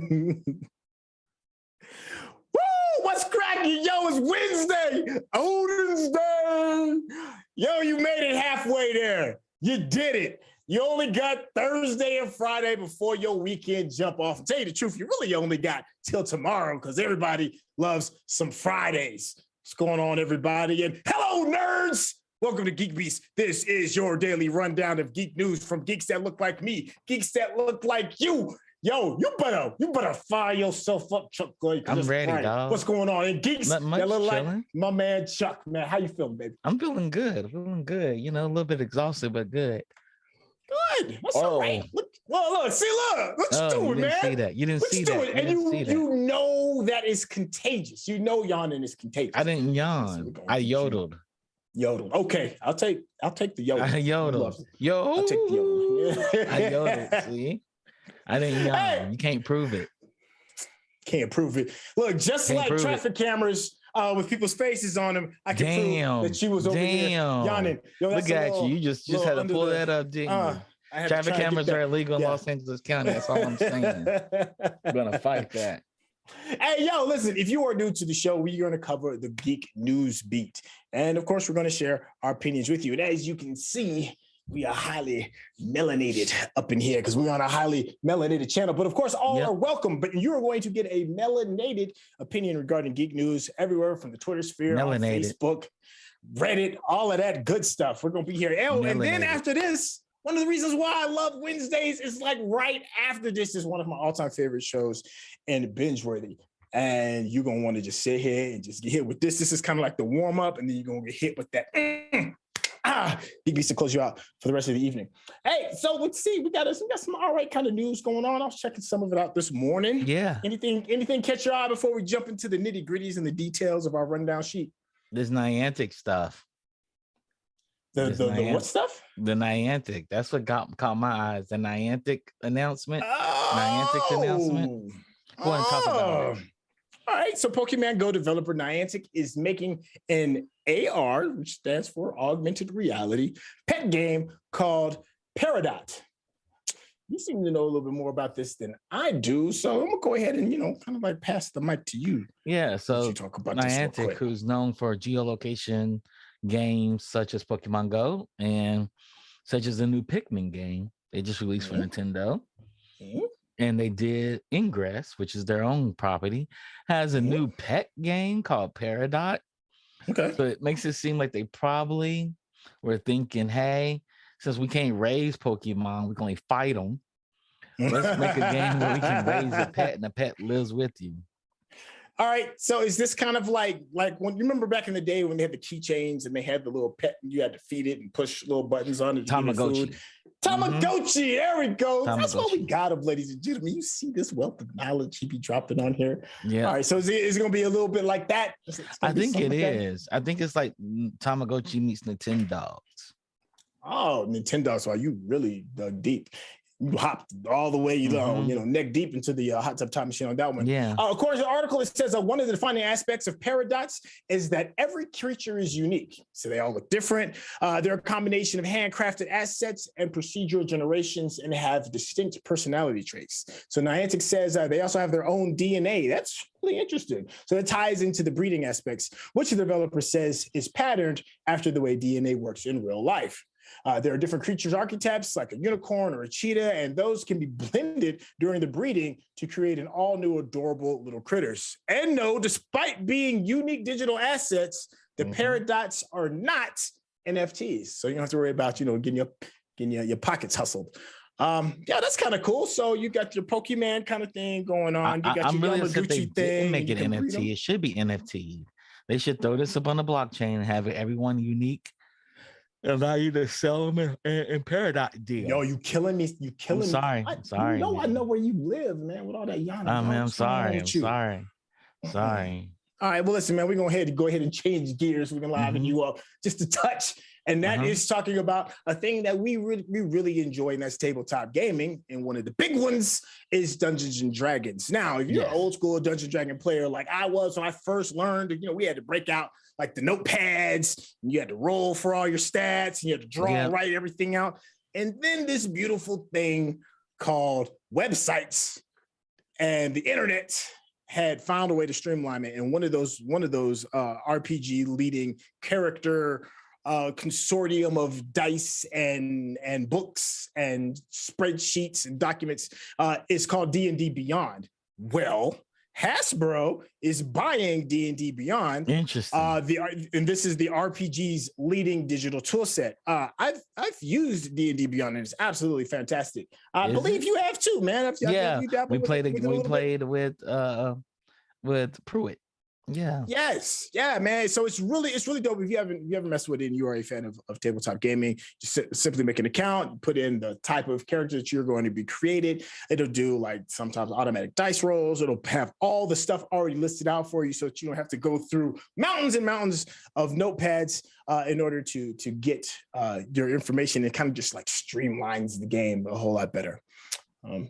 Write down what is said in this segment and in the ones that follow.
Woo! What's cracking? Yo, it's Wednesday. Odin's Day. Yo, you made it halfway there. You did it. You only got Thursday and Friday before your weekend jump off. To tell you the truth, you really only got till tomorrow because everybody loves some Fridays. What's going on, everybody? And hello, nerds. Welcome to GeekBeast. This is your daily rundown of geek news from geeks that look like me, geeks that look like you. Yo, you better fire yourself up, Chuck. I'm ready, dog. What's going on? And geeks that look chilling. like my man Chuck. Man, how you feeling, baby? I'm feeling good. You know, a little bit exhausted, but good. Good. That's all right. Look, what you doing, man? See that. You didn't see that. And you know that is contagious. You know yawning is contagious. I didn't yawn. I yodeled. Yodeled. Okay, I'll take the yodel. I yodeled. I'll take the yodel. I yodeled. See? I didn't yawn. Hey. You can't prove it. Can't prove it. Look, just like traffic cameras with people's faces on them, I can prove that she was over here yawning. Yo, look at you. You just had to pull that up, didn't you? Traffic cameras are illegal in Los Angeles County. That's all I'm saying. We're going to fight that. Hey, yo, listen, if you are new to the show, we're going to cover the Geek News Beat. And, of course, we're going to share our opinions with you. And as you can see, we are highly melanated up in here because we're on a highly melanated channel. But, of course, all are welcome. But you are going to get a melanated opinion regarding geek news everywhere from the Twitter sphere, on Facebook, Reddit, all of that good stuff. We're going to be here. And then after this, one of the reasons why I love Wednesdays is like right after this is one of my all-time favorite shows and binge-worthy. And you're going to want to just sit here and just get hit with this. This is kind of like the warm-up, and then you're going to get hit with that. GeekBeast to close you out for the rest of the evening. Hey, so let's see. We got some all right kind of news going on. I was checking some of it out this morning. Yeah. Anything catch your eye before we jump into the nitty-gritties and the details of our rundown sheet? This Niantic stuff. The what stuff? The Niantic. That's what caught my eyes. The Niantic announcement. Niantic's announcement. Go ahead and talk about it. All right, so Pokemon Go developer Niantic is making an AR, which stands for augmented reality, pet game called Peridot. You seem to know a little bit more about this than I do, so I'm gonna go ahead and kind of like pass the mic to you. Yeah, so you talk about Niantic, who's known for geolocation games such as Pokemon Go and such as the new Pikmin game they just released for Nintendo. And they did Ingress, which is their own property, has a new pet game called Peridot. Okay. So it makes it seem like they probably were thinking, hey, since we can't raise Pokemon, we can only fight them. Let's make a game where we can raise a pet and the pet lives with you. All right. So is this kind of like when you remember back in the day when they had the keychains and they had the little pet and you had to feed it and push little buttons on it? Tamagotchi. Tamagotchi. There we go. That's what we got him, ladies and gentlemen. You see this wealth of knowledge he be dropping on here. Yeah. All right. So is it going to be a little bit like that? I think it is. I think it's like Tamagotchi meets Nintendogs. Oh, Nintendo. So you really dug deep. You hopped all the way, neck deep into the hot tub time machine on that one. Yeah. According to the article, it says one of the defining aspects of Peridots is that every creature is unique. So they all look different. They're a combination of handcrafted assets and procedural generations and have distinct personality traits. So Niantic says they also have their own DNA. That's really interesting. So it ties into the breeding aspects, which the developer says is patterned after the way DNA works in real life. There are different creatures archetypes like a unicorn or a cheetah, and those can be blended during the breeding to create an all new adorable little critters. And no, despite being unique digital assets, the paradots are not NFTs. So you don't have to worry about, getting your pockets hustled. Yeah, that's kind of cool. So you got your Pokemon kind of thing going on. You got I'm your really upset they Yamaguchi didn't thing. make it NFT. It should be NFT. They should throw this up on the blockchain and have everyone unique. Allow you to sell them in Paradox deal. Yo, you killing me. You killing me. Sorry. I'm sorry. I know where you live, man, with all that Yana. I'm sorry. Sorry. All right, well, listen, man, we're going to go ahead and change gears. We're going to liven you up just a touch. And that is talking about a thing that we really enjoy, and that's tabletop gaming. And one of the big ones is Dungeons and Dragons. Now, if you're an old school Dungeons and Dragon player like I was when I first learned, we had to break out like the notepads, and you had to roll for all your stats, and you had to draw and write everything out. And then this beautiful thing called websites and the internet had found a way to streamline it. And one of those RPG leading character consortium of dice and books and spreadsheets and documents is called D&D Beyond. Well, Hasbro is buying D&D Beyond. Interesting. And this is the RPG's leading digital tool set. I've used D&D Beyond, and it's absolutely fantastic. I believe you have too, man. We played with Pruitt. Yeah. Yes. Yeah, man. So it's really dope. If you haven't messed with it and you are a fan of tabletop gaming, just simply make an account, put in the type of character that you're going to be created. It'll do like sometimes automatic dice rolls. It'll have all the stuff already listed out for you so that you don't have to go through mountains and mountains of notepads in order to get your information. It kind of just like streamlines the game a whole lot better.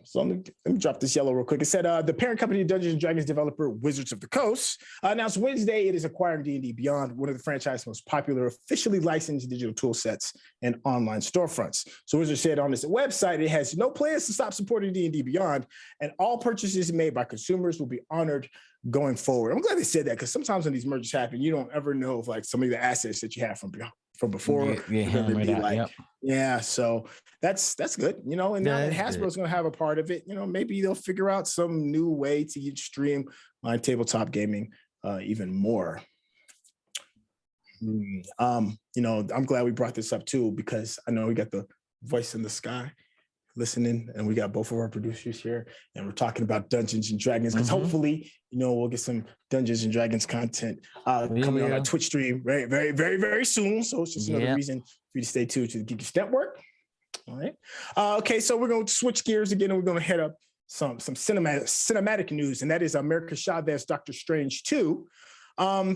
So let me drop this yellow real quick. It said the parent company of Dungeons & Dragons developer Wizards of the Coast announced Wednesday it is acquiring D&D Beyond, one of the franchise's most popular officially licensed digital tool sets and online storefronts. So Wizards said on its website, it has no plans to stop supporting D&D Beyond, and all purchases made by consumers will be honored going forward. I'm glad they said that, because sometimes when these mergers happen, you don't ever know if like some of the assets that you have from before so that's good, and now that Hasbro's going to have a part of it, maybe they'll figure out some new way to stream tabletop gaming even more. I'm glad we brought this up too, because I know we got the voice in the sky listening, and we got both of our producers here, and we're talking about Dungeons and Dragons, because hopefully we'll get some Dungeons and Dragons content coming on our Twitch stream very, very, very, very soon. So it's just another reason for you to stay tuned to the GeekBeast Network. All right. Okay, so we're going to switch gears again, and we're going to head up some cinematic news, and that is America Chavez, Doctor Strange 2.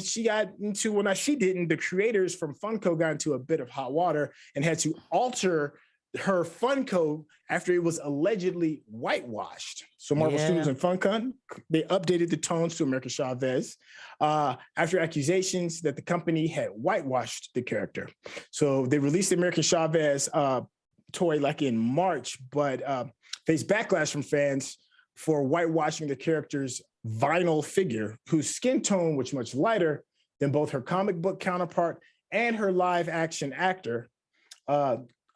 She got into, the creators from Funko got into a bit of hot water and had to alter her Funko after it was allegedly whitewashed. So Marvel Studios and Funko, they updated the tones to America Chavez after accusations that the company had whitewashed the character. So they released the America Chavez toy like in March, but faced backlash from fans for whitewashing the character's vinyl figure, whose skin tone was much lighter than both her comic book counterpart and her live action actor.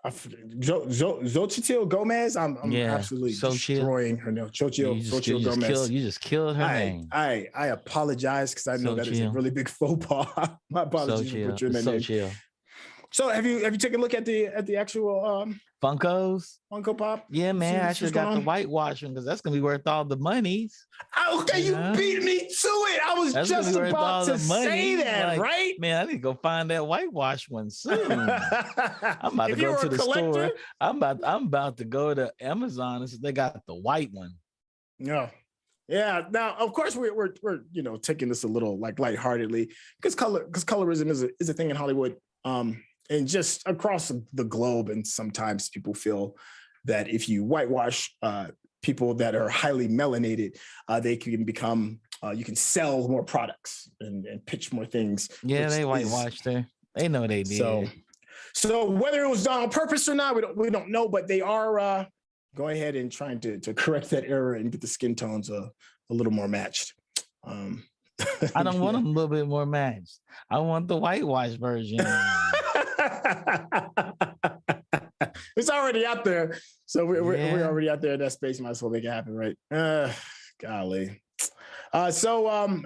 Xochitl Gomez, I'm absolutely destroying her name. Xochitl Gomez. You just killed her name. I apologize, because I know that is a really big faux pas. My apologies for butchering that name. So have you taken a look at the actual Funko Pop? Yeah, man. I should have got the whitewashing, because that's gonna be worth all the monies. Okay, you beat me to it. I was just about to say that, right? Man, I need to go find that whitewash one soon. I'm about to go to the store. I'm about to go to Amazon and see if they got the white one. Yeah. Now, of course, we're taking this a little like lightheartedly, because colorism is a thing in Hollywood. And just across the globe. And sometimes people feel that if you whitewash people that are highly melanated, they can become, you can sell more products and pitch more things. Yeah, they whitewashed her. They know they did. So whether it was done on purpose or not, we don't know, but they are going ahead and trying to correct that error and get the skin tones a little more matched. I don't want them a little bit more matched. I want the whitewash version. It's already out there. So we're already out there in that space. Might as well make it happen, right? Golly. California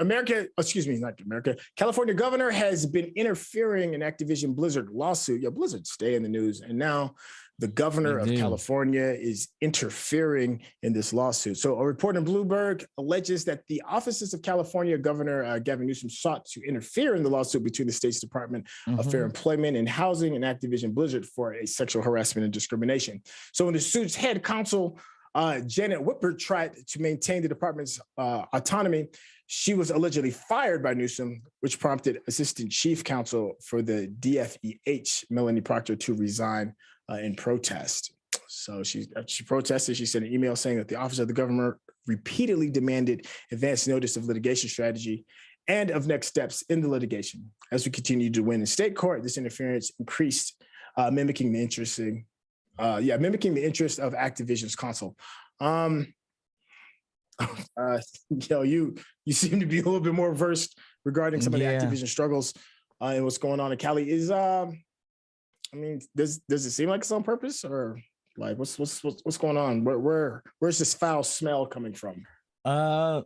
governor has been interfering in Activision Blizzard lawsuit. Yeah, Blizzard stay in the news. And now the governor of California is interfering in this lawsuit. So a report in Bloomberg alleges that the offices of California Governor Gavin Newsom sought to interfere in the lawsuit between the state's Department of Fair Employment and Housing and Activision Blizzard for a sexual harassment and discrimination. So in the suit's head counsel, Janet Whipper, tried to maintain the department's autonomy. She was allegedly fired by Newsom, which prompted Assistant Chief Counsel for the DFEH, Melanie Proctor, to resign in protest. So she protested. She sent an email saying that the office of the governor repeatedly demanded advance notice of litigation strategy and of next steps in the litigation. As we continued to win in state court, this interference increased, mimicking the interest of Activision's counsel. You seem to be a little bit more versed regarding some of the Activision struggles and what's going on in Cali. Does it seem like it's on purpose, or like what's going on? Where's this foul smell coming from?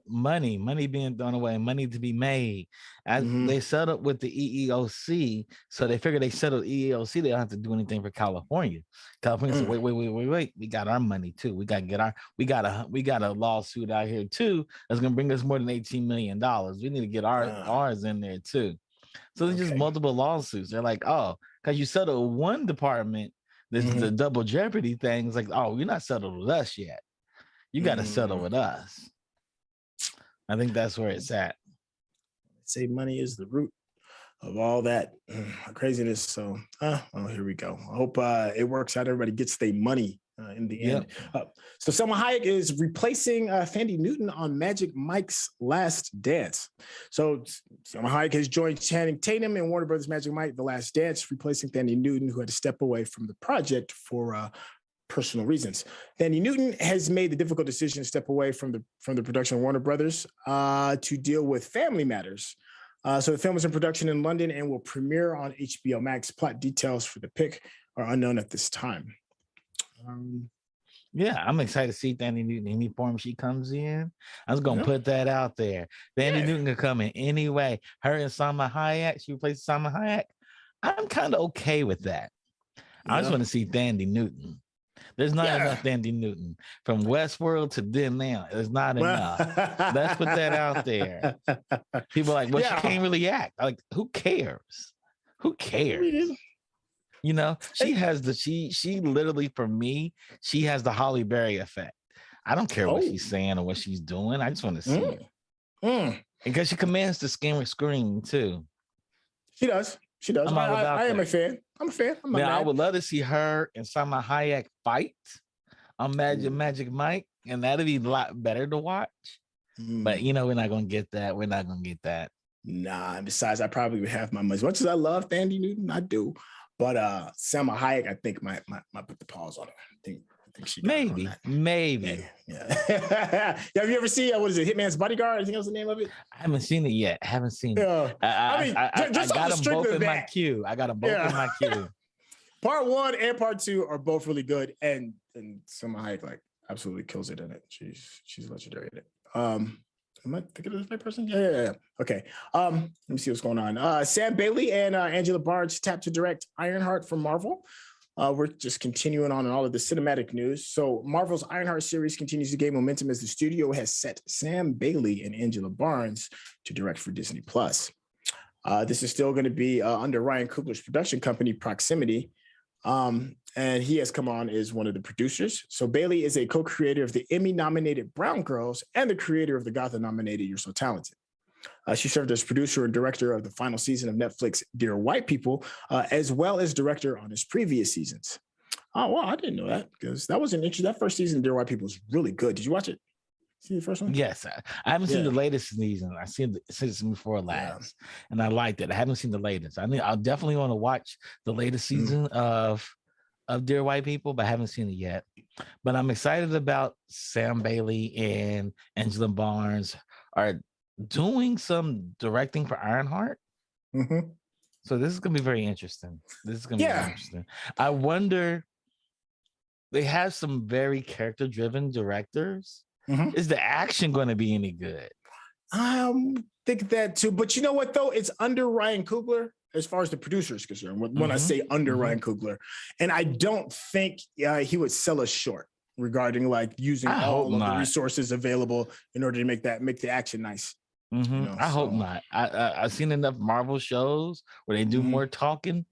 Money being thrown away, money to be made. As they settled with the EEOC, so they figured they settled EEOC, they don't have to do anything for California. California said, wait, we got our money too. We got a lawsuit out here too that's gonna bring us more than $18 million. We need to get ours in there too. So there's just multiple lawsuits. They're like, oh, because you settled one department, this is the double jeopardy thing. It's like, oh, you're not settled with us yet. You got to settle with us. I think that's where it's at. Say money is the root of all that craziness. So, here we go. I hope it works out. Everybody gets their money in the end. So Selma Hayek is replacing Thandie Newton on Magic Mike's Last Dance. So Selma Hayek has joined Channing Tatum in Warner Brothers' Magic Mike: The Last Dance, replacing Thandie Newton, who had to step away from the project for personal reasons. Thandie Newton has made the difficult decision to step away from the production of Warner Brothers to deal with family matters. So the film is in production in London and will premiere on HBO Max. Plot details for the pick are unknown at this time. I'm excited to see Thandie Newton in any form she comes in. I was gonna put that out there. Thandie Newton can come in any way. Her and Salma Hayek, she replaces Salma Hayek. I'm kind of okay with that. I just want to see Thandie Newton. There's not enough Thandie Newton from Westworld to then now. There's not enough. Let's put that out there. People are like, she can't really act. Like, who cares? Who cares? You know, she has she literally, for me, she has the Halle Berry effect. I don't care what she's saying or what she's doing. I just want to see it. Because she commands the screen too. She does. I am a fan. I'm a fan. I would love to see her and Salma Hayek fight on Magic Mike, and that'd be a lot better to watch. But we're not gonna get that. We're not gonna get that. Nah. And besides, I probably would have my money. As much as I love Thandie Newton, I do. But Salma Hayek, I think might put the pause on her. I think she maybe. Yeah. Have you ever seen what is it, Hitman's Bodyguard? I think that was the name of it. I haven't seen it yet. I got them both in my queue. In my queue. Part 1 and part 2 are both really good, and Salma Hayek like absolutely kills it in it. She's legendary in it. Am I thinking of the right person? Yeah. Okay. Let me see what's going on. Sam Bailey and Angela Barnes tapped to direct Ironheart from Marvel. We're just continuing on all of the cinematic news. So Marvel's Ironheart series continues to gain momentum as the studio has set Sam Bailey and Angela Barnes to direct for Disney+. This is still going to be under Ryan Coogler's production company, Proximity. And he has come on as one of the producers. So Bailey is a co-creator of the Emmy-nominated Brown Girls and the creator of the Gotham-nominated You're So Talented. She served as producer and director of the final season of Netflix Dear White People, as well as director on his previous seasons. Oh, well, I didn't know that, because that was an interesting. That first season of Dear White People was really good. Did you watch it? See the first one? Yes. I haven't seen the latest season. I've seen the season before last, and I liked it. I haven't seen the latest. I'll definitely want to watch the latest season of Dear White People, but I haven't seen it yet. But I'm excited about Sam Bailey and Angela Barnes are doing some directing for Ironheart. Mm-hmm. So this is going to be very interesting. This is going to be interesting. I wonder they have some very character-driven directors. Is the action going to be any good? I think that too. But you know what, though? It's under Ryan Coogler as far as the producer is concerned. When I say under Ryan Coogler, and I don't think he would sell us short regarding like using all of the resources available in order to make the action nice. You know, I hope not. I've seen enough Marvel shows where they do more talking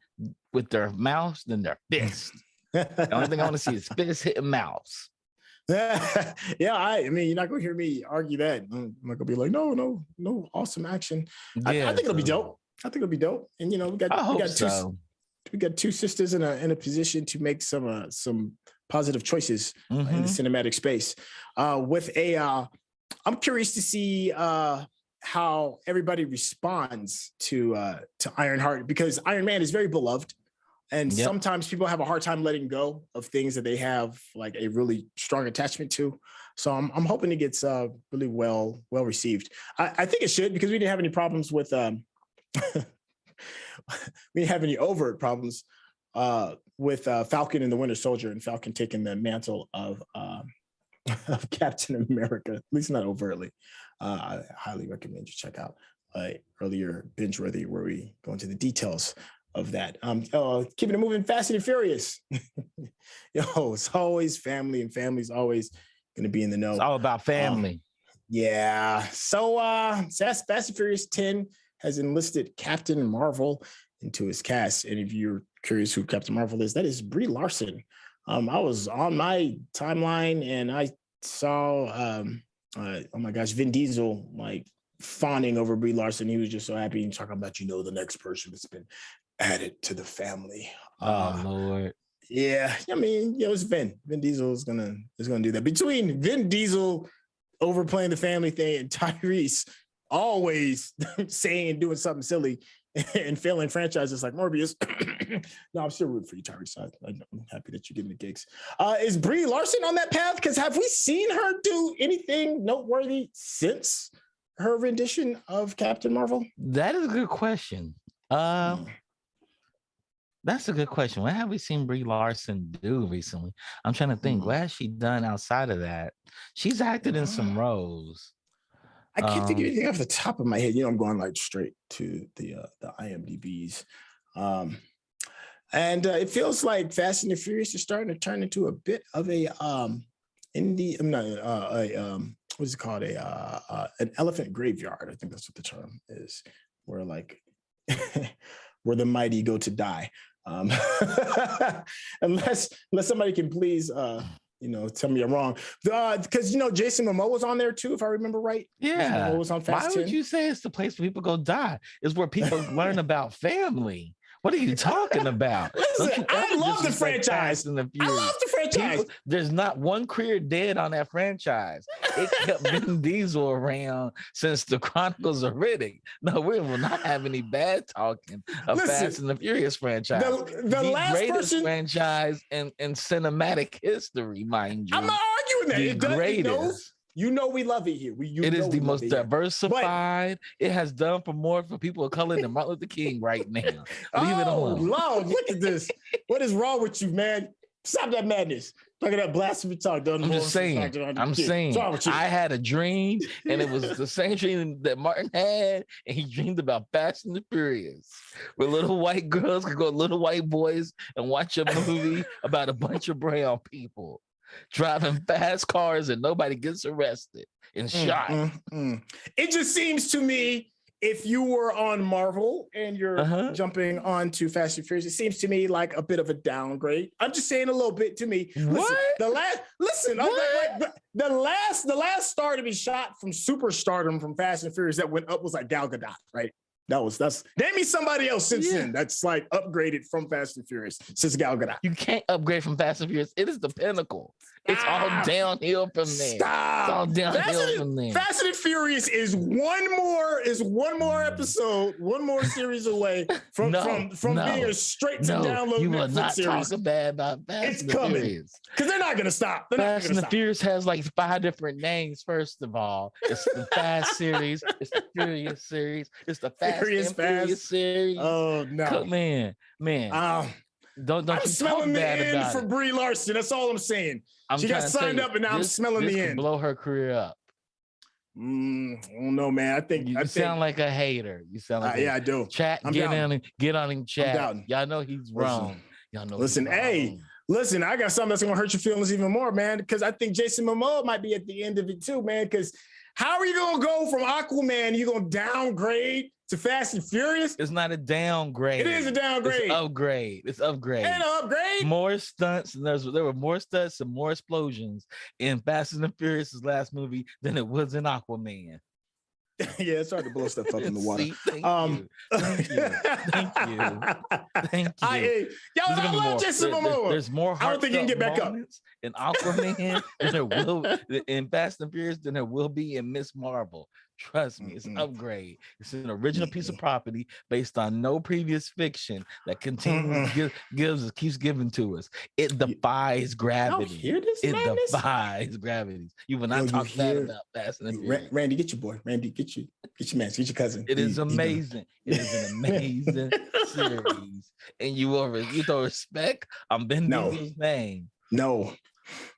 with their mouths than their fists. The only thing I want to see is fists hitting mouths. Yeah, I mean, you're not gonna hear me argue that. I'm not gonna be like, no, awesome action. Yeah, I think it'll be dope. I think it'll be dope. And you know, we got two sisters in a position to make some positive choices in the cinematic space. I'm curious to see how everybody responds to Ironheart, because Iron Man is very beloved. And sometimes people have a hard time letting go of things that they have like a really strong attachment to. So I'm hoping it gets really well received. I think it should, because we didn't have any problems with we didn't have any overt problems with Falcon and the Winter Soldier, and Falcon taking the mantle of Captain America, at least not overtly. I highly recommend you check out earlier binge worthy where we go into the details of that. Keeping it moving, Fast and Furious. It's always family, and family's always going to be in the know. It's all about family. Yeah. So Fast and Furious 10 has enlisted Captain Marvel into his cast. And if you're curious who Captain Marvel is, that is Brie Larson. I was on my timeline and I saw, oh my gosh, Vin Diesel like fawning over Brie Larson. He was just so happy and talking about, the next person that's been added to the family. Oh Lord. Yeah, I mean, it's Vin. Vin Diesel is gonna do that. Between Vin Diesel overplaying the family thing and Tyrese always saying and doing something silly and failing franchises like Morbius. No, I'm still rooting for you, Tyrese. I'm happy that you're getting the gigs. Is Brie Larson on that path? Because have we seen her do anything noteworthy since her rendition of Captain Marvel? That is a good question. That's a good question. What have we seen Brie Larson do recently? I'm trying to think. What has she done outside of that? She's acted in some roles. I can't think of anything off the top of my head. I'm going like straight to the IMDb's. And it feels like Fast and the Furious is starting to turn into a bit of a what's it called? An elephant graveyard. I think that's what the term is, where like where the mighty go to die. Unless somebody can please tell me I'm wrong. Because Jason Momoa was on there too, if I remember right. Yeah. Was on Fast Why 10. would you say it's the place where people go die? It's where people learn about family. What are you talking about? Listen, I love the franchise. I love the franchise. There's not one career dead on that franchise. It kept Vin Diesel around since the Chronicles of Riddick. No, we will not have any bad talking of Fast and the Furious franchise. The last greatest franchise in cinematic history, mind you. I'm not arguing that. The greatest. We love it here. It is the most diversified. It has done more for people of color than Martin Luther King right now. Leave it alone. Lord, look at this. What is wrong with you, man? Stop that madness. Look at that blasphemy talk. I'm just saying. I had a dream, and it was the same dream that Martin had, and he dreamed about Fast and the Furious, where little white girls could go with little white boys and watch a movie about a bunch of brown people driving fast cars and nobody gets arrested and shot. It just seems to me, if you were on Marvel and you're jumping on to Fast and Furious, it seems to me like a bit of a downgrade. I'm just saying a little bit to me. What? The last star to be shot from superstardom from Fast and Furious that went up was like Gal Gadot, right? That's name me somebody else since then that's like upgraded from Fast and Furious since Gal Gadot. You can't upgrade from Fast and Furious. It is the pinnacle. It's all downhill from there. Stop. It's all downhill from there. Fast and Furious is one more episode, one more series away from being a straight to download. You will not series. talk bad about Fast and coming. Furious. Because they're not going to stop. Fast and the Furious has like 5 different names, first of all. It's the Fast series. It's the Furious series. It's the Fast and Furious series. Oh, no. Man. Don't I'm you talk smelling the bad end about for it. Brie Larson. That's all I'm saying. She got signed up, and now I'm smelling the end. Blow her career up. I don't know, man. I think you sound like a hater. You sound like I do. Chat, get on him, chat. Y'all know he's wrong. Y'all know. Listen, listen. I got something that's gonna hurt your feelings even more, man. Because I think Jason Momoa might be at the end of it too, man. Because how are you gonna go from Aquaman? You gonna downgrade to Fast and Furious? It's not a downgrade. It is a downgrade. It's upgrade. Ain't an upgrade. More stunts. And there were more stunts and more explosions in Fast and Furious' last movie than it was in Aquaman. Yeah, it's hard to blow stuff up in the water. Thank you. I love Jason Momoa. There's more. I don't think he can get back up in Aquaman than there will in Fast and Furious than there will be in Miss Marvel. Trust me, it's an upgrade. It's an original piece of property based on no previous fiction that continues keeps giving to us. It defies gravity. Defies gravity. You will not talk bad about Fast and Furious. Randy, get your boy. Randy, get your man, get your cousin. It is amazing. It is an amazing series, and you throw respect. I'm bending his name. No.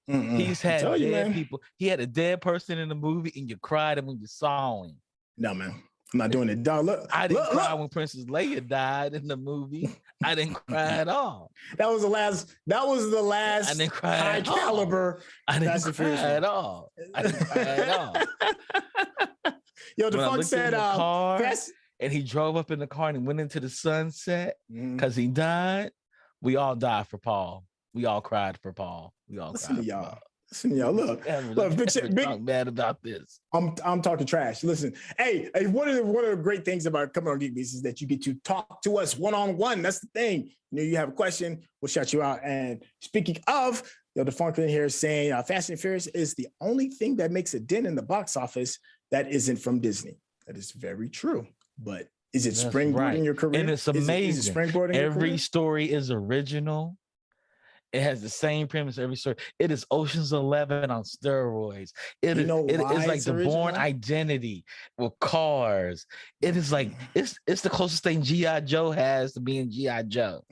He's had dead people. He had a dead person in the movie, and you cried when you saw him. No, man, I'm not doing it. Dog, I didn't cry when Princess Leia died in the movie. I didn't cry at all. That was the last. I didn't cry high caliber. I didn't cry at all. I didn't cry at all. Yo, the fuck said car, and he drove up in the car and went into the sunset because he died. We all died for Paul. We all cried for Paul. We all Listen cried. To y'all. Listen to y'all. Look, big talk bad about this. I'm talking trash. Listen, hey, one of the great things about coming on GeekBeast is that you get to talk to us one-on-one. That's the thing. You have a question, we'll shout you out. And speaking of, the Funklin here is saying Fast and Furious is the only thing that makes a dent in the box office that isn't from Disney. That is very true. But is it springboarding your career? And it's amazing. Is it springboarding every story is original. It has the same premise every story. It is Ocean's 11 on steroids. It is like the original? Born Identity with cars. It is like it's the closest thing G.I. Joe has to being G.I. Joe.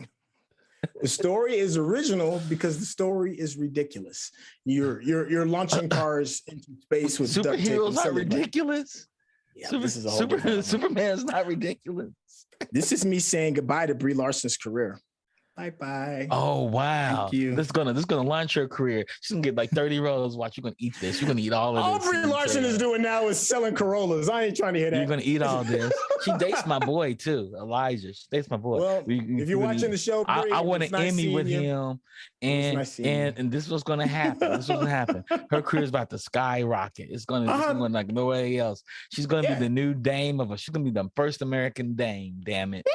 The story is original because the story is ridiculous. You're launching cars into space with superheroes are ridiculous. Yeah, this is a whole Superman's not ridiculous. This is me saying goodbye to Brie Larson's career. Bye. Oh wow! Thank you. This is gonna launch her career. She's gonna get like 30 roles. Watch, you're gonna eat this. You're gonna eat all of this. All Brie Larson is doing now is selling Corollas. I ain't trying to hear that. You're gonna eat all this. She dates my boy too, Elijah. She dates my boy. Well, if you're watching the show, Brie, I want an Emmy with him, and this was gonna happen. This was gonna happen. Her career is about to skyrocket. It's gonna like nobody else. She's gonna be the new dame she's gonna be the first American dame. Damn it.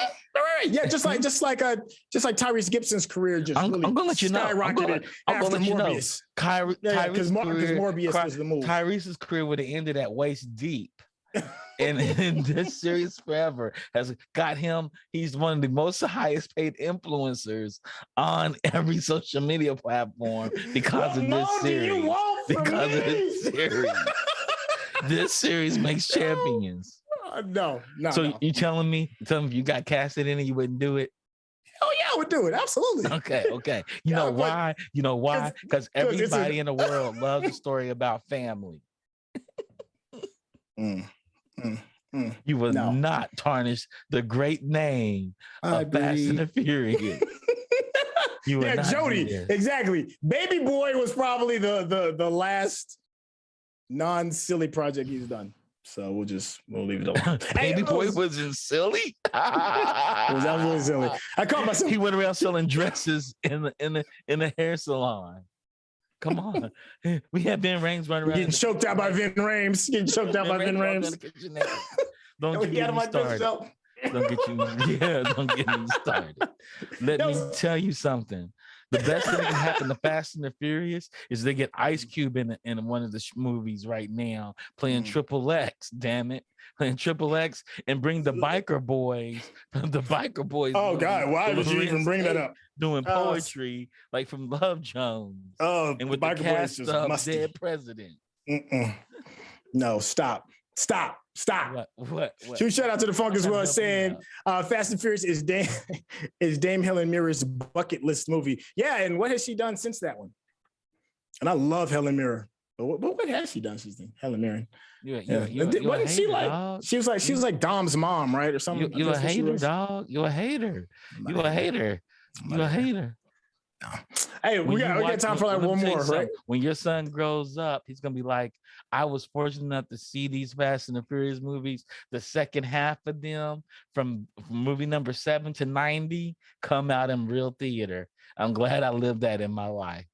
Yeah, just like Tyrese Gibson's career just I'm gonna let you know. Skyrocketed after Morbius. Because Morbius was the move. Tyrese's career would have ended at waist deep. and this series forever has got him. He's one of the most highest paid influencers on every social media platform because of this series. Because of this series. This series makes champions. No. So you telling me if you got casted in it, you wouldn't do it? Oh yeah, I would do it. Absolutely. Okay. You know why? Because everybody in the world loves a story about family. You will not tarnish the great name of Fast and the Furious. Jody. Exactly. Baby Boy was probably the last non-silly project he's done. So we'll leave it alone. Baby Boy wasn't silly. It was absolutely silly. I caught myself. He went around selling dresses in the hair salon. Come on, we had Vin Rames running around. Getting choked out by Vin Rames. Don't get me started. Don't get me started. Let me tell you something. The best thing that can happen to Fast and the Furious is they get Ice Cube in one of the movies right now, playing Triple X. Damn it, playing Triple X, and bring the Biker Boys. The Biker Boys. Oh God, why would you even bring that up? Doing poetry like from Love Jones. Oh, and with the cast of Dead President. No, stop. Stop. What? Huge shout out to the Funk as well, saying Fast and Furious is Dame Helen Mirren's bucket list movie. Yeah, and what has she done since that one? And I love Helen Mirren. But what has she done since then? Helen Mirren. Wasn't she like dog. She was like Dom's mom, right? Or something. You a hater, dog. You a hater. You a hater. You a hater. No. Hey, we got time for like one more, right? When your son grows up, he's gonna be like, I was fortunate enough to see these Fast and the Furious movies, the second half of them from movie number 7 to 90 come out in real theater. I'm glad I lived that in my life.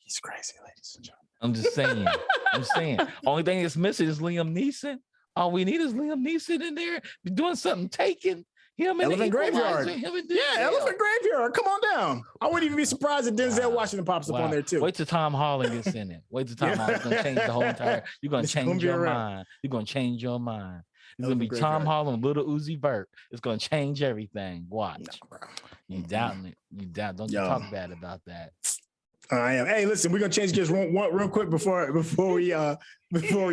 He's crazy, ladies and gentlemen. I'm just saying. Only thing that's missing is Liam Neeson. All we need is Liam Neeson in there doing something, taking him in Elephant Graveyard. Elephant Graveyard. Come on down. I wouldn't even be surprised if Denzel Washington pops up on there too. Wait till Tom Holland gets in it. Wait till Tom Holland's gonna change the whole entire. You're gonna change your mind. You're gonna change your mind. It's gonna be Tom Holland, Little Uzi Vert. It's gonna change everything. Watch. No, you doubting it? You doubt? Don't you talk bad about that? I am. Hey, listen, we're gonna change gears real quick before we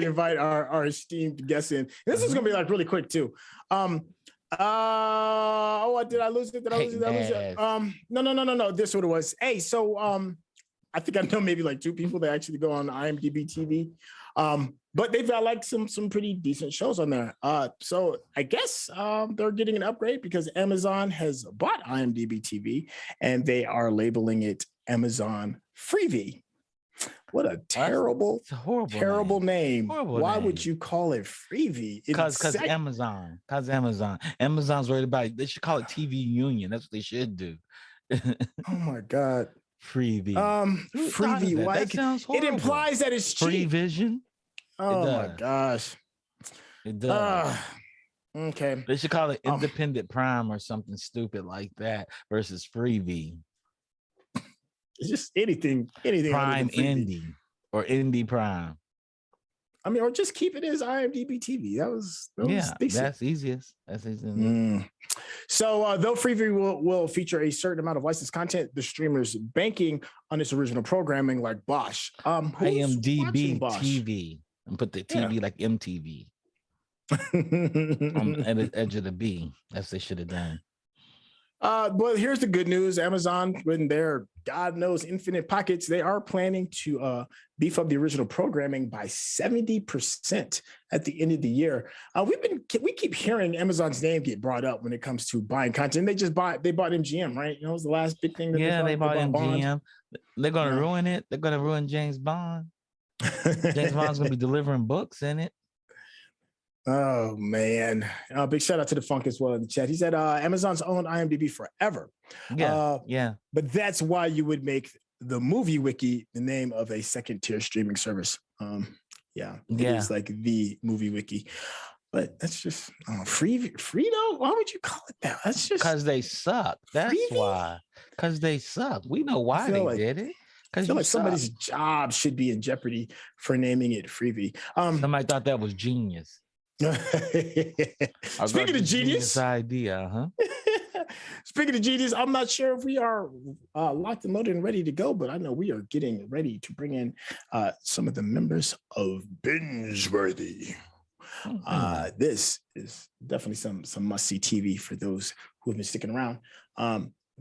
invite our esteemed guests in. This is gonna be like really quick too. Did I lose it? Did I lose it? No. This is what it was. Hey, so I think I know maybe like 2 people that actually go on IMDb TV. But they've got like some pretty decent shows on there. So I guess they're getting an upgrade because Amazon has bought IMDb TV and they are labeling it Amazon Freevee. What a terrible name. Why would you call it Freevee? Because Amazon. Amazon's worried about it. They should call it TV Union. That's what they should do. Oh my God. Freevee. Freevee. Like it implies that it's cheap. Free Vision. Oh my gosh. It does. Okay. They should call it Independent Prime or something stupid like that versus Freevee. It's just anything. Prime Indie or Indie Prime. I mean, or just keep it as IMDb TV. That was decent. That's easiest. So though Freevee will feature a certain amount of licensed content, the streamers banking on its original programming like Bosch. IMDb TV. And put the TV like MTV. At the edge of the B. That's what they should have done. Well, here's the good news. Amazon, when their God knows infinite pockets, they are planning to beef up the original programming by 70% at the end of the year. We keep hearing Amazon's name get brought up when it comes to buying content. They bought MGM, right? You know, it was the last big thing. They bought MGM. They're gonna ruin it. They're gonna ruin James Bond. James Bond's gonna be delivering books in it. Oh man! Big shout out to the Funk as well in the chat. He said Amazon's owned IMDb forever. Yeah. But that's why you would make the Movie Wiki the name of a second-tier streaming service. It's like the Movie Wiki. But that's just free though. Why would you call it that? That's just because they suck. That's Freevee? Why. Because they suck. We know why they did it. I feel like somebody's job should be in jeopardy for naming it Freevee. Somebody thought that was genius. Speaking of genius idea, huh? Speaking of genius, I'm not sure if we are locked and loaded and ready to go, but I know we are getting ready to bring in some of the members of Bingeworthy. This is definitely some must-see TV for those who have been sticking around.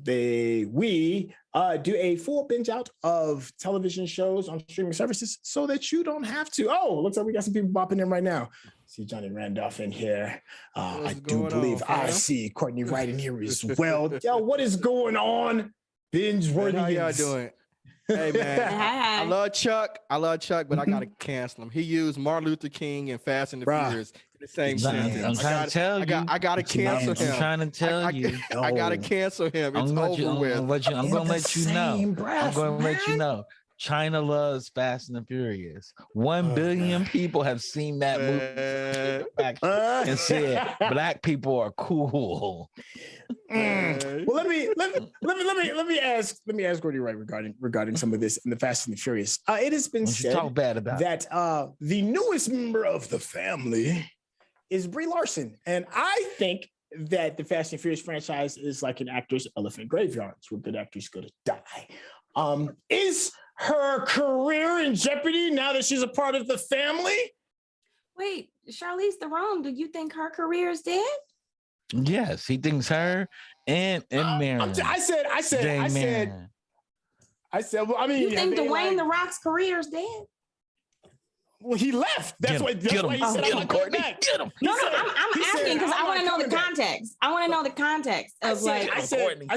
We do a full binge out of television shows on streaming services so that you don't have to. Oh, looks like we got some people bopping in right now. See Johnny Randolph in here. I do believe I see Courtney Wright in here as well. Yo, what is going on? Bingeworthy. How y'all doing? Hey man, I love Chuck, but I gotta cancel him. He used Martin Luther King and Fast and the Furious in the same sentence. I'm trying to tell you. I gotta cancel him. I'm trying to tell you. I gotta cancel him. It's over with. I'm gonna let you know. I'm gonna let you know. China loves Fast and the Furious. 1 billion people have seen that movie and said black people are cool. Well, let me ask Gordy Wright regarding some of this in the Fast and the Furious. It has been said talk bad about that the newest member of the family is Brie Larson, and I think that the Fast and Furious franchise is like an actor's elephant graveyard. It's where good actors go to die. Is her career in jeopardy now that she's a part of the family? Wait, Charlize Theron, do you think her career is dead? Yes, he thinks her and Marilyn. I said. Well, I mean, you think Dwayne The Rock's career is dead? Well, he left. That's why he said, "I'm not coming back." I'm asking because I want to know the context. I want to know the context of I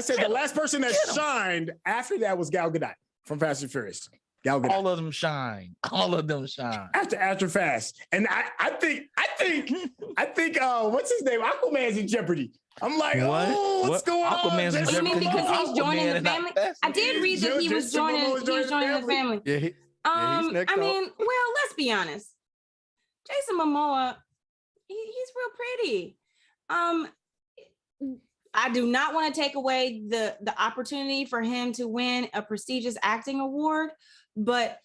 said the last person that shined after that was Gal Gadot from Fast and Furious. Gal Gadot. All of them shine. After Fast, and I think what's his name? Aquaman's in jeopardy. I'm like, what's going on? You mean because he's joining the family? I did read that he was joining the family. Yeah, he's next I mean, well, let's be honest. Jason Momoa, he's real pretty. I do not want to take away the opportunity for him to win a prestigious acting award, but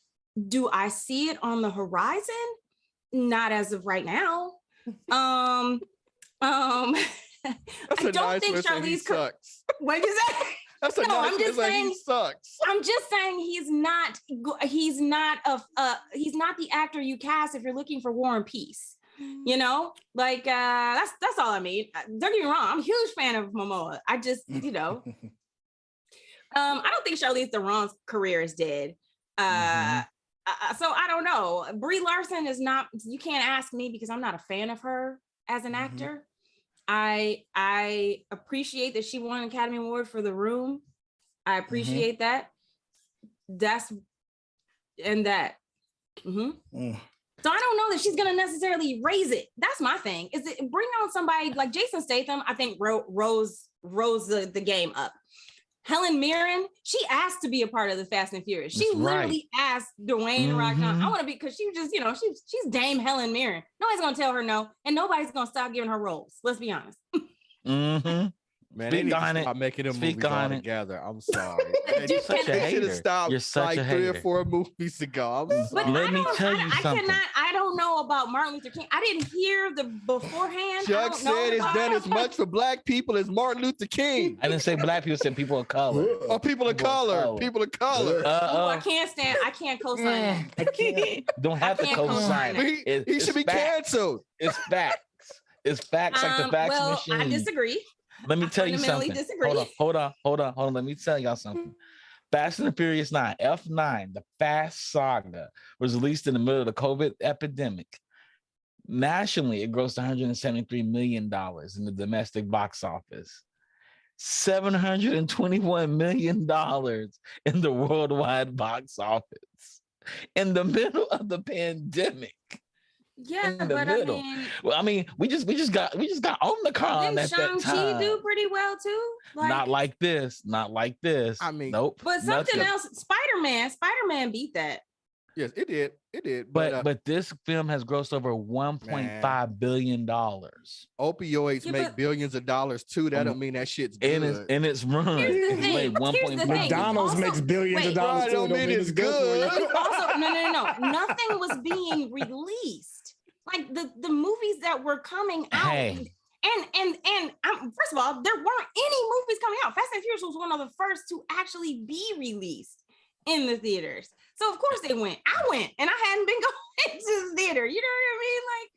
do I see it on the horizon? Not as of right now. I don't think Charlize sucks. What is that? That's a nice way saying he sucks. I'm just saying he's not the actor you cast if you're looking for War and Peace. You know, like that's all I mean. Don't get me wrong, I'm a huge fan of Momoa. I just, I don't think Charlize Theron's career is dead. So I don't know. Brie Larson is not. You can't ask me because I'm not a fan of her as an actor. I appreciate that she won an Academy Award for The Room. I appreciate that. So I don't know that she's gonna necessarily raise it. That's my thing. Is it bring on somebody like Jason Statham? I think rose the game up. Helen Mirren, she asked to be a part of the Fast and Furious. She literally asked Dwayne Rock, I want to be, because she just, she's Dame Helen Mirren. Nobody's gonna tell her no, and nobody's gonna stop giving her roles. Let's be honest. Man, they need to stop making them movies all together. I'm sorry. They should have stopped like 3 or 4 movies ago. But let me tell you something. I don't know about Martin Luther King. I didn't hear the beforehand. Chuck said it's done as much for Black people as Martin Luther King. I didn't say Black people, said people of color. Oh, people of color. People of color. I can't co-sign that. Don't have to co-sign it. He should be canceled. It's facts. It's facts like the facts machine. I disagree. Let me tell you something. Hold on. Let me tell y'all something. Fast and the Furious 9, F9, the Fast Saga, was released in the middle of the COVID epidemic. Nationally, it grossed $173 million in the domestic box office, $721 million in the worldwide box office in the middle of the pandemic. Yeah, but I mean, we just got Omicron at that time. Shang-Chi do pretty well too. Not like this. I mean, nope. But something else. Spider-Man beat that. Yes, it did. But this film has grossed over $1.5 billion. Opioids make billions of dollars too. That don't mean that shit's good. And it's run. It's made McDonald's makes billions of dollars too. Don't mean it's good. Also, no. Nothing was being released. Like the movies that were coming out. And first of all, there weren't any movies coming out. Fast and Furious was one of the first to actually be released in the theaters. So of course they went. I went, and I hadn't been going to the theater. You know what I mean? Like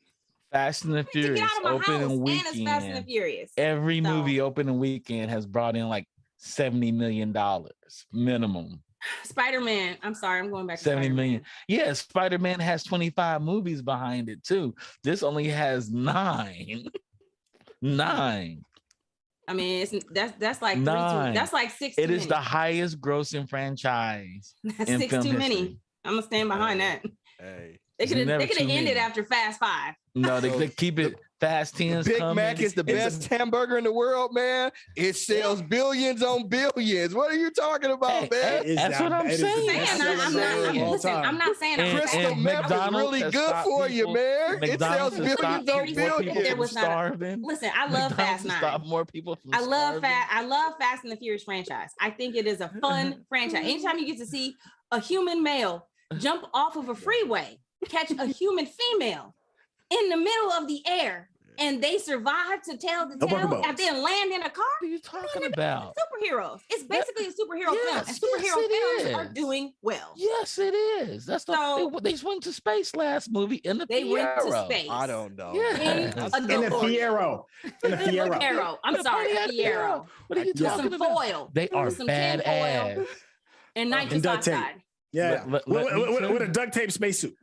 Fast and the Furious opening weekend. Fast and the Furious. Every movie opening weekend has brought in like $70 million minimum. Spider-Man. I'm sorry, I'm going back to 70 million. Yeah, Spider-Man has 25 movies behind it too. This only has 9. 9. I mean, that's like 9. That's like 6. It is the highest grossing franchise. That's 6 too many. I'm gonna stand behind that. Hey. They could have ended after Fast 5. No, they keep it Fast 10. Big Mac is the best hamburger in the world, man. It sells billions on billions. What are you talking about, man? That's what I'm saying. I'm not saying crystal meth is really good for you, man. It sells billions on billions. Listen, I love Fast 9. Stop more people from I love Fast and the Furious franchise. I think it is a fun franchise. Anytime you get to see a human male jump off of a freeway, catch a human female in the middle of the air, and they survived to tell the tale and then land in a car. What are you talking about? Superheroes. It's basically a superhero film, and superhero films are doing well. Yes, it is. That's they went to space last movie in the Fiero. Went to space. I don't know. Yeah. In the Fiero. I'm sorry, Fiero. What are you talking about? Foil. They are badass. And nitrous oxide. Yeah. With a duct tape spacesuit.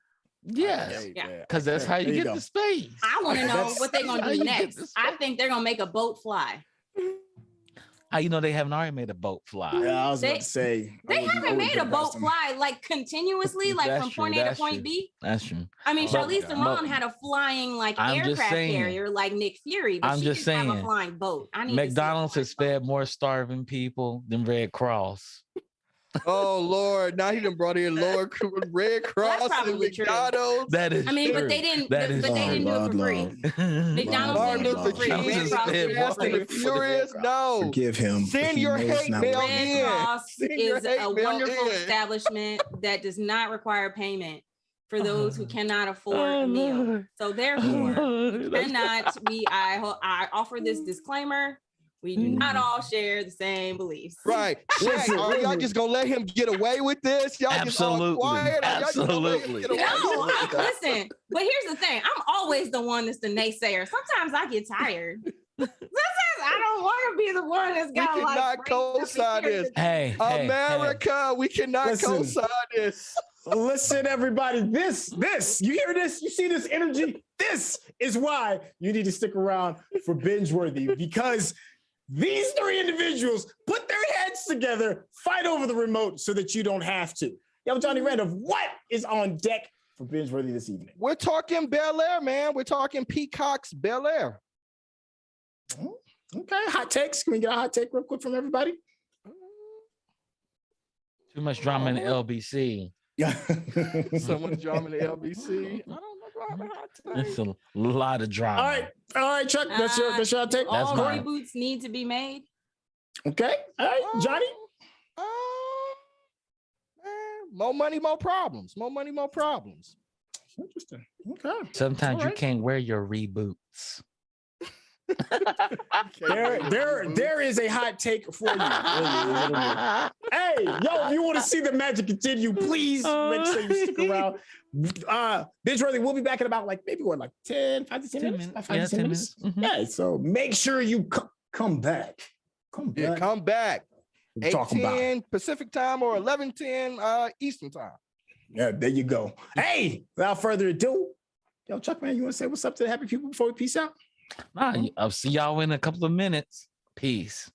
Yes. Because that's how you get to space. I want to know what they're going to do next. I think they're going to make a boat fly. How you know they haven't already made a boat fly? Yeah, I was about to say. They haven't made a boat fly like continuously, like from point A to point B. That's true. I mean, Charlize Theron had a flying like aircraft carrier like Nick Fury, but she didn't have a flying boat. McDonald's has fed more starving people than Red Cross. Oh Lord! Now he done brought in Red Cross and McDonald's. That is. I mean, but they didn't. But they didn't do it for free. McDonald's didn't do it for free. Red Cross and Furious. No, forgive him. Send your hate mail in. Red Cross is a wonderful establishment that does not require payment for those who cannot afford a meal. So therefore, I offer this disclaimer. We do not all share the same beliefs. Right. Are y'all just gonna let him get away with this? Y'all Absolutely. Just all quiet? Absolutely. No, listen, but here's the thing. I'm always the one that's the naysayer. Sometimes I get tired. Sometimes I don't want to be the one that's got we cannot co-sign this. Hey, America, we cannot co-sign this. Listen, everybody, this, you hear this? You see this energy? This is why you need to stick around for Binge-Worthy, because these three individuals put their heads together, fight over the remote so that you don't have to. Yo, Johnny Randolph, what is on deck for Binge-Worthy this evening? We're talking Bel Air, man. We're talking Peacock's Bel Air. Okay, hot takes. Can we get a hot take real quick from everybody? Too much drama in the LBC. Yeah. So much drama in the LBC. I don't know. It's a lot of drama. All right, Chuck. That's your hot take. All reboots need to be made. Okay. All right, Johnny. More money, more problems. More money, more problems. Interesting. Okay. Sometimes you can't wear your reboots. There is a hot take for you. Hey, yo, if you want to see the magic continue, please make sure you stick around. Binge-Worthy, we'll be back in about 5 to 10 minutes. 5 to 10 minutes. Mm-hmm. Yeah, so make sure you come back. Come back. 8:10 Pacific time or 11:10 Eastern time. Yeah, there you go. Hey, without further ado, yo, Chuck, man, you want to say what's up to the happy people before we peace out? I'll see y'all in a couple of minutes. Peace.